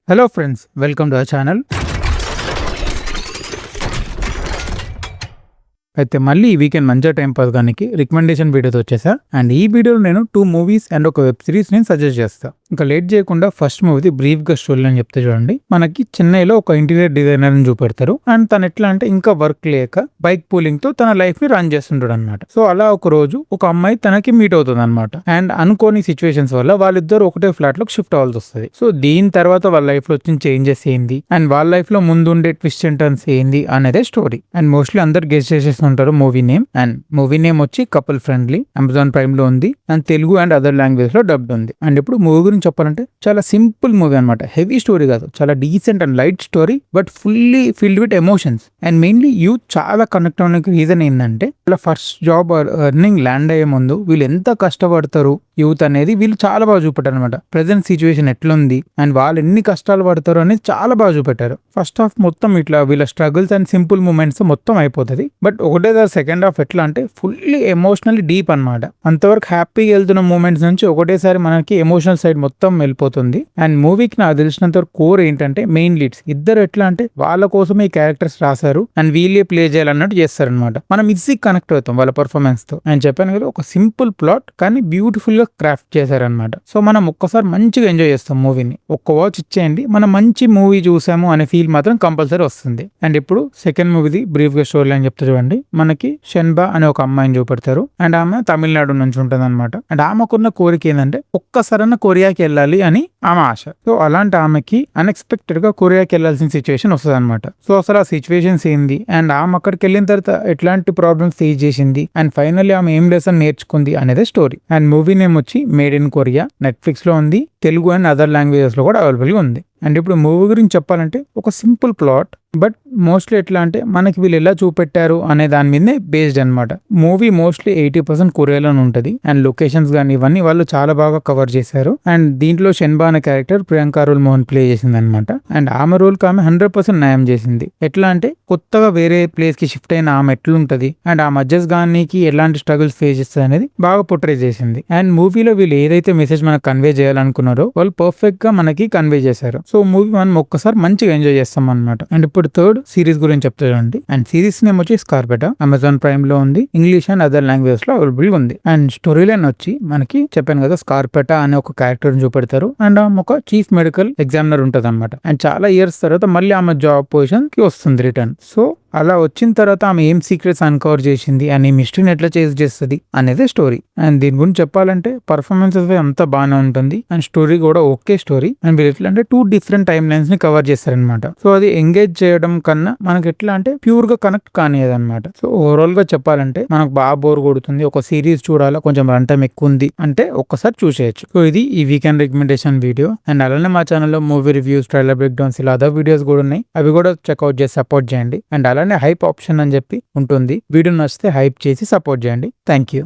Hello friends, welcome to our channel. అయితే మళ్ళీ ఈ వీకెండ్ మంచిగా టైం పాస్ గానికి రికమెండేషన్ వీడియోతో వచ్చేసా. అండ్ ఈ వీడియోలో నేను 2 మూవీస్ అండ్ ఒక వెబ్ సిరీస్ నేను సజెస్ట్ చేస్తా. ఇంకా లేట్ చేయకుండా ఫస్ట్ మూవీ బ్రీఫ్ గా స్టోరీ అని చెప్తే చూడండి. మనకి చెన్నైలో ఒక ఇంటీరియర్ డిజైనర్ ని చూపెడతారు. అండ్ తను ఎట్లా అంటే ఇంకా వర్క్ లేక బైక్ పూలింగ్ తో తన లైఫ్ ని రన్ చేస్తుంటాడు అనమాట. సో అలా ఒక రోజు ఒక అమ్మాయి తనకి మీట్ అవుతుంది అనమాట. అండ్ అనుకోని సిచ్యువేషన్స్ వల్ల వాళ్ళిద్దరు ఒకటే ఫ్లాట్ లోకి షిఫ్ట్ అవ్వాల్సి వస్తుంది. సో దీని తర్వాత వాళ్ళ లైఫ్ లో వచ్చిన చేంజెస్ ఏంది అండ్ వాళ్ళ లైఫ్ లో ముందుండే ట్విస్ట్ అండ్ టర్న్స్ ఏంది అనేదే స్టోరీ. అండ్ మోస్ట్లీ అందరు గెస్ట్ చేసేసి ఉంటారు movie name. And movie name వచ్చి కపుల్ ఫ్రెండ్లీ. అమెజాన్ ప్రైమ్ లో ఉంది and Telugu and other language లో డబ్డ్ ఉంది. అండ్ ఇప్పుడు మూవీ గురించి చెప్పాలంటే చాలా సింపుల్ మూవీ అనమాట. హెవీ స్టోరీ కాదు, చాలా decent and light story, but fully filled with emotions. And mainly youth చాలా కనెక్ట్ అవడానికి రీజన్ ఏంటంటే వాళ్ళ ఫస్ట్ జాబ్ ఎర్నింగ్ ల్యాండ్ అయ్యే ముందు వీళ్ళు ఎంత కష్టపడతారు యూత్ అనేది వీళ్ళు చాలా బాగా చూపెట్టారు అనమాట. ప్రెసెంట్ సిచ్యువేషన్ ఎట్లుంది అండ్ వాళ్ళు ఎన్ని కష్టాలు పడతారు అనేది చాలా బాగా చూపెట్టారు. ఫస్ట్ హాఫ్ మొత్తం ఇట్లా వీళ్ళ స్ట్రగుల్స్ అండ్ సింపుల్ మూమెంట్స్ మొత్తం అయిపోతుంది. బట్ ఒకటే సెకండ్ హాఫ్ ఎట్లా అంటే ఫుల్లీ ఎమోషనల్లీ డీప్ అనమాట. అంతవరకు హ్యాపీగా వెళ్తున్న మూమెంట్స్ నుంచి ఒకటేసారి మనకి ఎమోషనల్ సైడ్ మొత్తం వెళ్ళిపోతుంది. అండ్ మూవీకి నాకు తెలిసినంత కోర్ ఏంటంటే మెయిన్ లీడ్స్ ఇద్దరు ఎట్లా అంటే వాళ్ళ కోసమే ఈ క్యారెక్టర్స్ రాశారు అండ్ వీళ్ళే ప్లే చేయాలన్నట్టు చేస్తారనమాట. మనం ఈజీ కనెక్ట్ అవుతాం వాళ్ళ పర్ఫార్మెన్స్ తో. అండ్ చెప్పాను కదా, ఒక సింపుల్ ప్లాట్ కానీ బ్యూటిఫుల్ గా క్రాఫ్ట్ చేశారనమాట. సో మనం ఒక్కసారి మంచిగా ఎంజాయ్ చేస్తాం మూవీని. ఒక్క వాచ్ ఇచ్చేయండి, మనం మంచి మూవీ చూసాము అనే ఫీల్ మాత్రం కంపల్సరీ వస్తుంది. అండ్ ఇప్పుడు సెకండ్ మూవీది బ్రీఫ్ గా స్టోరీ అని చెప్తే చూడండి. మనకి షెన్బా అనే ఒక అమ్మాయిని చూపెడతారు. అండ్ ఆమె తమిళనాడు నుంచి ఉంటుంది అనమాట. అండ్ ఆమెకున్న కోరిక ఏంటంటే ఒక్కసారన్న కొరియాకి వెళ్ళాలి అని ఆమె ఆశ. సో అలాంటి ఆమెకి అన్ఎక్స్పెక్టెడ్ గా కొరియాకి వెళ్ళాల్సిన సిచ్యువేషన్ వస్తుంది అనమాట. సో అసలు ఆ సిచ్యువేషన్స్ ఏంది అండ్ ఆమె అక్కడికి వెళ్ళిన తర్వాత ఎట్లాంటి ప్రాబ్లమ్స్ ఫేస్ చేసింది అండ్ ఫైనల్లీ ఆమె ఏం లెసన్ నేర్చుకుంది అనేది స్టోరీ. అండ్ మూవీ నేమ్ వచ్చి మేడ్ ఇన్ కొరియా. నెట్ఫ్లిక్స్ లో ఉంది, తెలుగు అండ్ అదర్ లాంగ్వేజెస్ లో కూడా అవైలబుల్ గా ఉంది. అండ్ ఇప్పుడు మూవీ గురించి చెప్పాలంటే ఒక సింపుల్ ప్లాట్, బట్ మోస్ట్లీ ఎట్లా అంటే మనకి వీళ్ళు ఎలా చూపెట్టారు అనే దాని మీదే బేస్డ్ అనమాట. మూవీ మోస్ట్లీ 80% కొరియాలోనే ఉంటుంది. అండ్ లొకేషన్స్ కానీ ఇవన్నీ వాళ్ళు చాలా బాగా కవర్ చేశారు. అండ్ దీంట్లో షెన్బా అనే క్యారెక్టర్ ప్రియాంక రోల్ మోహన్ ప్లే చేసింది అనమాట. అండ్ ఆమె రోల్ కి ఆమె 100% న్యాయం చేసింది. ఎట్లా అంటే కొత్తగా వేరే ప్లేస్ కి షిఫ్ట్ అయిన ఆమె ఎట్లుంటది అండ్ ఆ మధ్యస్ గానికి ఎలాంటి స్ట్రగుల్స్ ఫేస్ చేస్తుంది అనేది బాగా పోర్ట్రే చేసింది. అండ్ మూవీలో వీళ్ళు ఏదైతే మెసేజ్ మనకు కన్వే చేయాలనుకున్నారో వాళ్ళు పర్ఫెక్ట్ గా మనకి కన్వే చేశారు. సో మూవీ మనం ఒక్కసారి మంచిగా ఎంజాయ్ చేస్తాం అనమాట. అండ్ ఇప్పుడు థర్డ్ సిరీస్ గురించి చెప్తానండి. అండ్ సిరీస్ నేమ్ వచ్చి స్కార్పెటా. అమెజాన్ ప్రైమ్ లో ఉంది, ఇంగ్లీష్ అండ్ అదర్ లాంగ్వేజ్ లో అవైలబుల్ ఉంది. అండ్ స్టోరీ లైన్ వచ్చి మనకి చెప్పాను కదా, స్కార్పెటా అనే ఒక క్యారెక్టర్ చూపెడతారు. అండ్ ఆమె ఒక చీఫ్ మెడికల్ ఎగ్జామినర్ ఉంటది అనమాట. అండ్ చాలా ఇయర్స్ తర్వాత మళ్ళీ ఆమె జాబ్ పొజిషన్ కి వస్తుంది రిటర్న్. సో అలా వచ్చిన తర్వాత ఆమె ఏం సీక్రెట్స్ అన్కవర్ చేసింది అండ్ ఈ మిస్టరీని ఎట్లా చేసి చేస్తుంది అనేది స్టోరీ. అండ్ దీని గురించి చెప్పాలంటే పర్ఫార్మెన్సెస్ అంతా బాగానే ఉంటుంది అండ్ స్టోరీ కూడా ఓకే స్టోరీ. అండ్ వీళ్ళు ఎట్లా అంటే 2 డిఫరెంట్ టైమ్ లైన్స్ ని కవర్ చేస్తారనమాట. సో అది ఎంగేజ్ చేయడం కన్నా మనకి ఎట్లా అంటే ప్యూర్ గా కనెక్ట్ కానియదు అనమాట. సో ఓవరాల్ గా చెప్పాలంటే మనకు బాగా బోర్ కొడుతుంది, ఒక సిరీస్ చూడాలా, కొంచెం రన్ టైం ఎక్కువ ఉంది అంటే ఒక్కసారి చూసేయచ్చు. సో ఇది ఈ వీకెండ్ రికమెండేషన్ వీడియో. అండ్ అలానే మా ఛానల్లో movie reviews, trailer break downs ఇలా అదర్ వీడియోస్ కూడా ఉన్నాయి. అవి కూడా చెక్అవుట్ చేసి సపోర్ట్ చేయండి. అండ్ అలానే హైప్ ఆప్షన్ అని చెప్పి ఉంటుంది. వీడియో నచ్చితే హైప్ చేసి సపోర్ట్ చేయండి. Thank you.